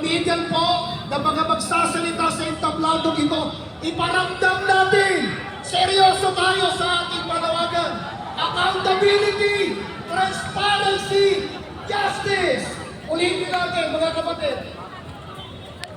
kaibigan po na mga magsasalita sa entabladong ito, iparamdam natin, seryoso tayo sa ating panawagan. Accountability, transparency, justice. Ulitin natin mga kapatid,